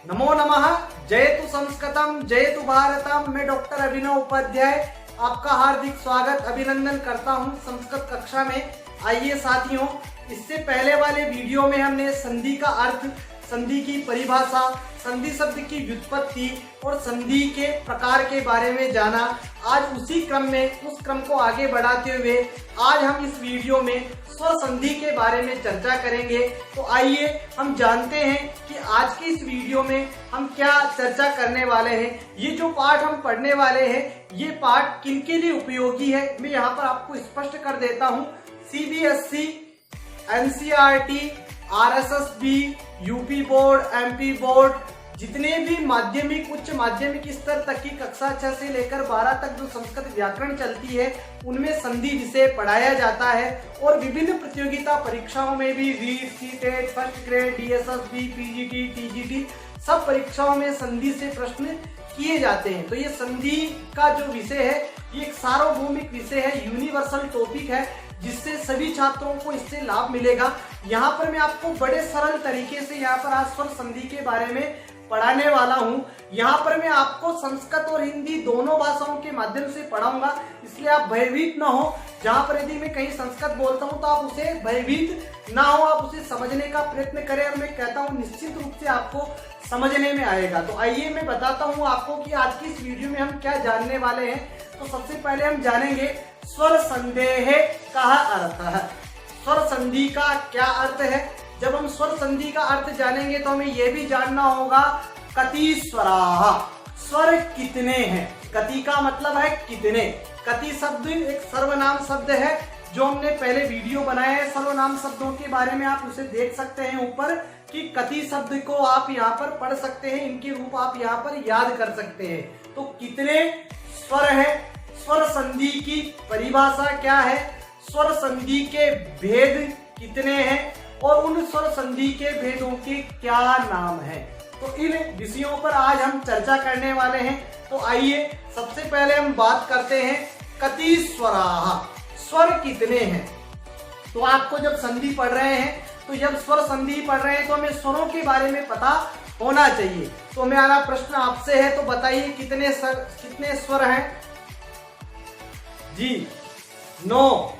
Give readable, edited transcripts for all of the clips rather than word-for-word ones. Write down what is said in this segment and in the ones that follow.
नमो नमः। जयतु संस्कृतम जयतु भारतम। मैं डॉक्टर अभिनव उपाध्याय आपका हार्दिक स्वागत अभिनंदन करता हूं संस्कृत कक्षा में। आइए साथियों, इससे पहले वाले वीडियो में हमने संधि का अर्थ, संधि की परिभाषा, संधि शब्द की व्युत्पत्ति और संधि के प्रकार के बारे में जाना। आज उसी क्रम में उस क्रम को आगे बढ़ाते हुए आज हम इस वीडियो में स्वर संधि के बारे में चर्चा करेंगे। तो आइए हम जानते हैं कि आज के इस वीडियो में हम क्या चर्चा करने वाले हैं। ये जो पाठ हम पढ़ने वाले हैं, ये पाठ किनके लिए उपयोगी है मैं यहाँ पर आपको स्पष्ट कर देता हूँ। CBSE, NCERT, RSSB, UP board, MP board, जितने भी माध्यमिक उच्च माध्यमिक स्तर तक की कक्षा 6 से लेकर 12 तक जो संस्कृत व्याकरण चलती है, उनमें संधि विषय पढ़ाया जाता है। और विभिन्न प्रतियोगिता परीक्षाओं में भी REET, CTET, first grade, DSSB, PGT, TGT सब परीक्षाओं में संधि से प्रश्न किए जाते हैं। तो ये संधि का जो विषय है, ये एक सार्वभौमिक विषय है, यूनिवर्सल टॉपिक है, जिससे सभी छात्रों को इससे लाभ मिलेगा। यहाँ पर मैं आपको बड़े सरल तरीके से यहाँ पर आज स्वर संधि के बारे में पढ़ाने वाला हूँ। यहाँ पर मैं आपको संस्कृत और हिंदी दोनों भाषाओं के माध्यम से पढ़ाऊंगा, इसलिए आप भयभीत ना हो। जहाँ पर यदि मैं कहीं संस्कृत बोलता हूँ तो आप उसे भयभीत ना हो, आप उसे समझने का प्रयत्न करें। और मैं कहता हूँ निश्चित रूप से आपको समझने में आएगा। तो आइए मैं बताता हूँ आपको कि आज की इस वीडियो में हम क्या जानने वाले हैं। तो सबसे पहले हम जानेंगे स्वर संदेह का अर्थ है। स्वर संधि का क्या अर्थ है। जब हम स्वर संधि का अर्थ जानेंगे तो हमें यह भी जानना होगा कति स्वराः, स्वर कितने हैं। कति का मतलब है कितने। कति शब्द एक सर्वनाम शब्द है जो हमने पहले वीडियो बनाया है। सर्वनाम शब्दों के बारे में आप उसे देख सकते हैं ऊपर कि कति शब्द को आप यहाँ पर पढ़ सकते हैं, इनके रूप आप यहाँ पर याद कर सकते हैं। तो कितने स्वर है, स्वर संधि की परिभाषा क्या है, स्वर संधि के भेद कितने हैं और उन स्वर संधि के भेदों के क्या नाम है। तो इन विषयों पर आज हम चर्चा करने वाले हैं। तो आइए सबसे पहले हम बात करते हैं कति स्वराः, स्वर कितने हैं। तो आपको जब संधि पढ़ रहे हैं, तो जब स्वर संधि पढ़ रहे हैं तो हमें स्वरों के बारे में पता होना चाहिए। तो मेरा प्रश्न आपसे है, तो बताइए कितने स्वर हैं जी। 9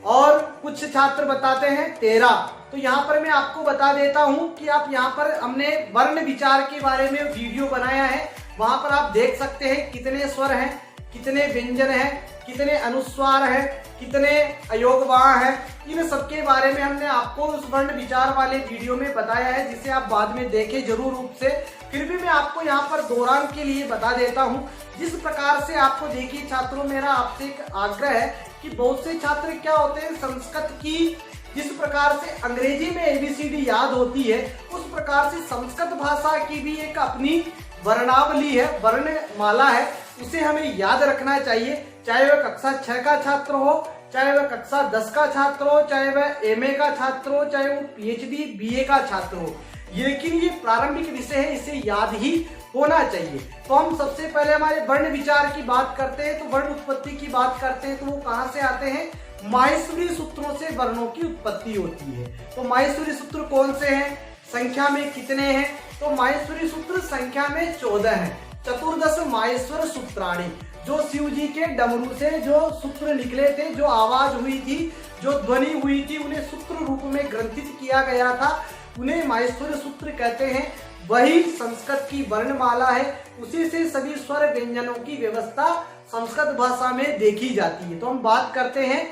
और कुछ छात्र बताते हैं 13। तो यहाँ पर मैं आपको बता देता हूँ कि आप यहाँ पर हमने वर्ण विचार के बारे में वीडियो बनाया है, वहां पर आप देख सकते हैं कितने स्वर हैं, कितने व्यंजन हैं, कितने अनुस्वार हैं, कितने अयोगवाह हैं। इन सबके बारे में हमने आपको उस वर्ण विचार वाले वीडियो में बताया है, जिसे आप बाद में देखें जरूर रूप से। फिर भी मैं आपको यहाँ पर दोहरान के लिए बता देता हूँ। जिस प्रकार से आपको देखिए छात्रों, मेरा आपसे एक आग्रह है कि बहुत से छात्र क्या होते हैं, संस्कृत की जिस प्रकार से अंग्रेजी में ABCD याद होती है, उस प्रकार से संस्कृत भाषा की भी एक अपनी वर्णावली है, वर्णमाला है, उसे हमें याद रखना चाहिए। चाहे वह कक्षा 6 का छात्र हो, चाहे वह कक्षा 10 का छात्र हो, चाहे वह MA का छात्र हो, चाहे वो PhD BA का छात्र हो, लेकिन ये प्रारंभिक विषय है, इसे याद ही होना चाहिए। तो हम सबसे पहले हमारे वर्ण विचार की बात करते हैं। तो वर्ण उत्पत्ति की बात करते हैं, तो वो कहाँ से आते हैं, माहेश्वरी सूत्रों से वर्णों की उत्पत्ति होती है। तो माहेश्वरी सूत्र कौन से हैं, संख्या में कितने हैं। तो माहेश्वरी सूत्र संख्या में 14 हैं। चतुर्दश माहेश्वर सूत्राणि, जो शिव जी के डमरू से जो सूत्र निकले थे, जो आवाज हुई थी, जो ध्वनि हुई थी, उन्हें सूत्र रूप में ग्रंथित किया गया था, उन्हें माहेश्वर सूत्र कहते हैं। वही संस्कृत की वर्णमाला है, उसी से सभी स्वर व्यंजनों की व्यवस्था संस्कृत भाषा में देखी जाती है। तो हम बात करते हैं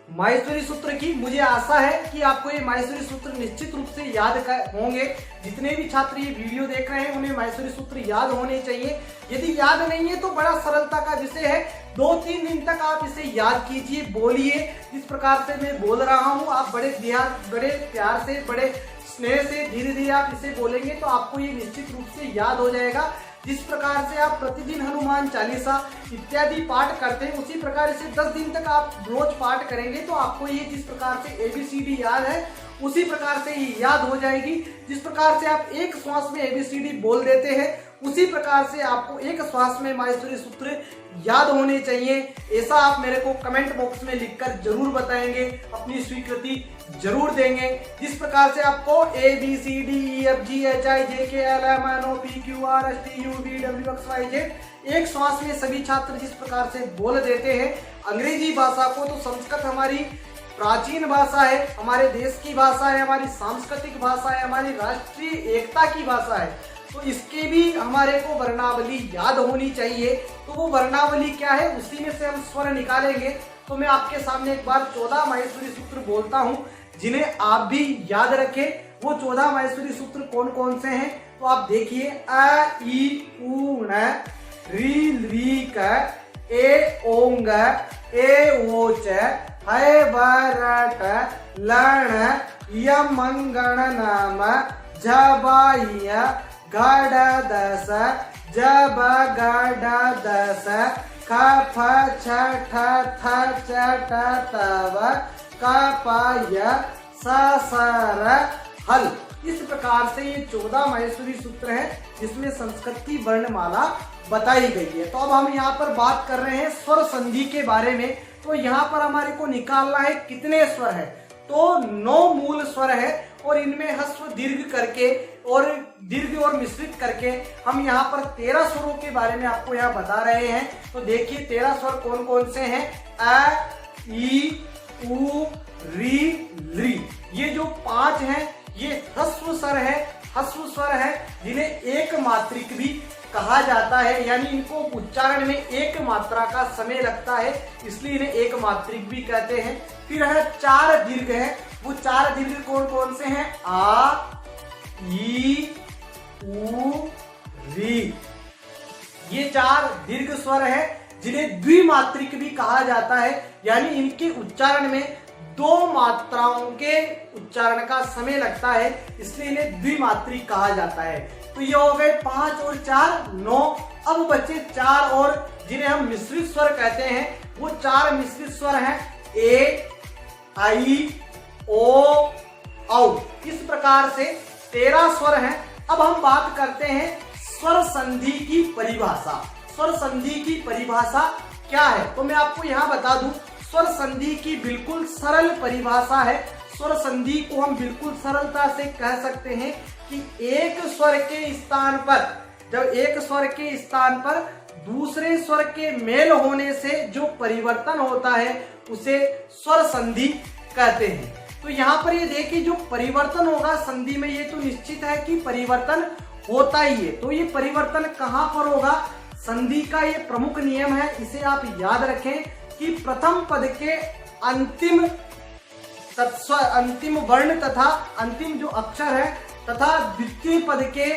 माहेश्वरी सूत्र की। मुझे आशा है कि आपको ये माहेश्वरी सूत्र निश्चित रूप से याद होंगे। जितने भी छात्र ये वीडियो देख रहे हैं, उन्हें माहेश्वरी सूत्र याद होने चाहिए। यदि याद नहीं है तो बड़ा सरलता का विषय है, 2-3 दिन तक आप इसे याद कीजिए, बोलिए। जिस प्रकार से मैं बोल रहा हूँ, आप बड़े प्यार से, बड़े स्नेह से धीरे धीरे आप इसे बोलेंगे तो आपको ये निश्चित रूप से याद हो जाएगा। जिस प्रकार से आप प्रतिदिन हनुमान चालीसा इत्यादि पाठ करते हैं, उसी प्रकार इसे 10 दिन तक आप रोज पाठ करेंगे तो आपको ये जिस प्रकार से ABCD याद है, उसी प्रकार से ये याद हो जाएगी। जिस प्रकार से आप एक श्वास में ABCD बोल देते हैं, उसी प्रकार से आपको एक श्वास में माहेश्वरी सूत्र याद होने चाहिए। ऐसा आप मेरे को कमेंट बॉक्स में लिखकर जरूर बताएंगे, अपनी स्वीकृति जरूर देंगे। जिस प्रकार से आपको ABCDEFGHIJKLMNOPQRSTUVWXYZ एक श्वास में सभी छात्र जिस प्रकार से बोल देते हैं अंग्रेजी भाषा को, तो संस्कृत हमारी प्राचीन भाषा है, हमारे देश की भाषा है, हमारी सांस्कृतिक भाषा है, हमारी राष्ट्रीय एकता की भाषा है, तो इसके भी हमारे को वर्णावली याद होनी चाहिए। तो वो वर्णावली क्या है, उसी में से हम स्वर निकालेंगे। तो मैं आपके सामने एक बार 14 माहेश्वरी सूत्र बोलता हूँ, जिन्हें आप भी याद रखें। वो 14 माहेश्वरी सूत्र कौन कौन से हैं, तो आप देखिए अ ई उ ण री ली क ए ओंग ए ओच है बरट लण यमंगण नाम जबाय गड दस जब गड दस कफ छठ थ चट तव कपाय ससर हल। इस प्रकार से ये 14 माहेश्वरी सूत्र है जिसमें संस्कृत की वर्णमाला बताई गई है। तो अब हम यहाँ पर बात कर रहे हैं स्वर संधि के बारे में। तो यहाँ पर हमारे को निकालना है कितने स्वर है, तो 9 मूल स्वर है और इनमें ह्रस्व दीर्घ करके और दीर्घ और मिश्रित करके हम यहाँ पर 13 स्वरों के बारे में आपको यहाँ बता रहे हैं। तो देखिए 13 स्वर कौन कौन से हैं, अ ई उ री ली। ये जो 5 हैं ये ह्रस्व स्वर है, ह्रस्व स्वर है जिन्हें एक मात्रिक भी कहा जाता है, यानी इनको उच्चारण में एक मात्रा का समय लगता है, इसलिए इन्हें एक मात्रिक भी कहते हैं। फिर है 4 दीर्घ है। वो 4 दीर्घ कौन कौन से हैं, आ ई उ री। ये 4 दीर्घ स्वर है जिन्हें द्विमात्रिक भी कहा जाता है, यानी इनके उच्चारण में 2 मात्राओं के उच्चारण का समय लगता है, इसलिए इन्हें द्विमात्रिक कहा जाता है। तो ये हो गए 5 और 4 9। अब बचे 4 और जिन्हें हम मिश्रित स्वर कहते हैं। वो 4 मिश्रित स्वर हैं, ए आई ओ औ। इस प्रकार से 13 स्वर हैं। अब हम बात करते हैं स्वर संधि की परिभाषा। स्वर संधि की परिभाषा क्या है, तो मैं आपको यहाँ बता दूं। स्वर संधि की बिल्कुल सरल परिभाषा है। स्वर संधि को हम बिल्कुल सरलता से कह सकते हैं कि एक स्वर के स्थान पर, जब एक स्वर के स्थान पर दूसरे स्वर के मेल होने से जो परिवर्तन होता है उसे स्वर संधि कहते हैं। तो यहाँ पर ये देखिए जो परिवर्तन होगा संधि में, ये तो निश्चित है कि परिवर्तन होता ही है। तो ये परिवर्तन कहाँ पर होगा, संधि का ये प्रमुख नियम है, इसे आप याद रखें कि प्रथम पद के अंतिम वर्ण तथा अंतिम जो अक्षर है तथा द्वितीय पद के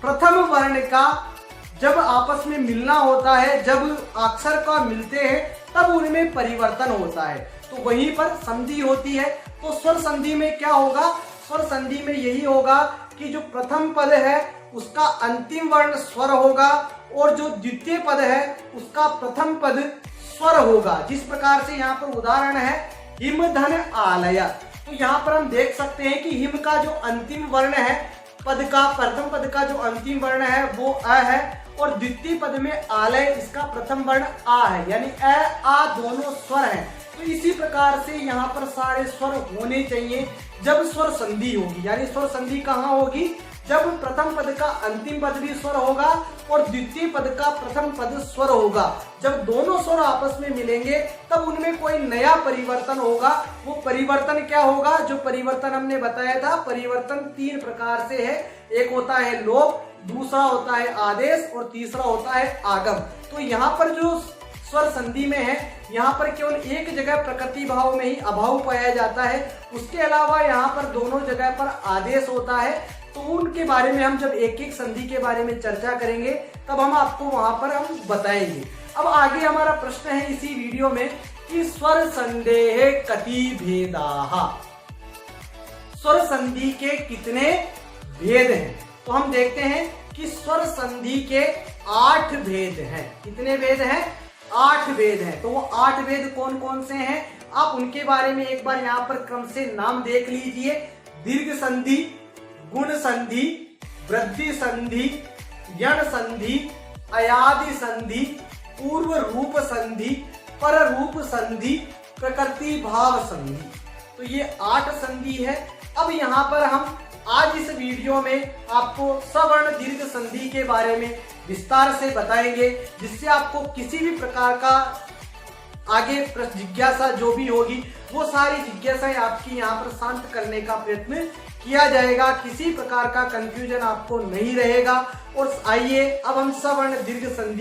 प्रथम वर्ण का जब आपस में मिलना होता है, जब अक्षर का मिलते हैं तब उनमें परिवर्तन होता है, तो वहीं पर संधि होती है। तो स्वर संधि में क्या होगा, स्वर संधि में यही होगा कि जो प्रथम पद है उसका अंतिम वर्ण स्वर होगा और जो द्वितीय पद है उसका प्रथम पद स्वर होगा। जिस प्रकार से यहाँ पर उदाहरण है हिम धन आलय। तो यहाँ पर हम देख सकते हैं कि हिम का जो अंतिम वर्ण है पद का, प्रथम पद का जो अंतिम वर्ण है वो अ है और द्वितीय पद में आलय इसका प्रथम वर्ण आ है, यानी अ आ दोनों स्वर हैं। तो इसी प्रकार से यहाँ पर सारे स्वर होने चाहिए जब स्वर संधि होगी। यानी स्वर संधि कहाँ होगी, जब प्रथम पद का अंतिम पद भी स्वर होगा और द्वितीय पद का प्रथम पद स्वर होगा। जब दोनों स्वर आपस में मिलेंगे तब उनमें कोई नया परिवर्तन होगा। वो परिवर्तन क्या होगा, जो परिवर्तन हमने बताया था, परिवर्तन 3 प्रकार से है। एक होता है लोप, दूसरा होता है आदेश और तीसरा होता है आगम। तो यहाँ पर जो स्वर संधि में है, यहाँ पर केवल एक जगह प्रकृति भाव में ही अभाव पाया जाता है, उसके अलावा यहाँ पर दोनों जगह पर आदेश होता है। तो उनके बारे में हम जब एक एक संधि के बारे में चर्चा करेंगे तब हम आपको वहां पर हम बताएंगे। अब आगे हमारा प्रश्न है इसी वीडियो में कि स्वर संधेः कति भेदाः, स्वर संधि के कितने भेद हैं। तो हम देखते हैं कि स्वर संधि के 8 भेद हैं। कितने भेद हैं, 8 भेद हैं। तो वो 8 भेद कौन कौन से हैं, आप उनके बारे में एक बार यहाँ पर क्रम से नाम देख लीजिए। दीर्घ संधि, गुण संधि, वृद्धि संधि, यण संधि, अयादि संधि, पूर्व रूप संधि, पर रूप संधि, प्रकृति भाव संधि। तो ये 8 संधि है। अब यहाँ पर हम आज इस वीडियो में आपको सवर्ण दीर्घ संधि के बारे में विस्तार से बताएंगे, जिससे आपको किसी भी प्रकार का आगे जिज्ञासा जो भी होगी वो सारी जिज्ञासाएं आपकी यहाँ पर शांत करने का प्रयत्न किया जाएगा। किसी प्रकार का कंफ्यूजन आपको नहीं रहेगा। और आइए अब हम सवर्ण दीर्घ संधि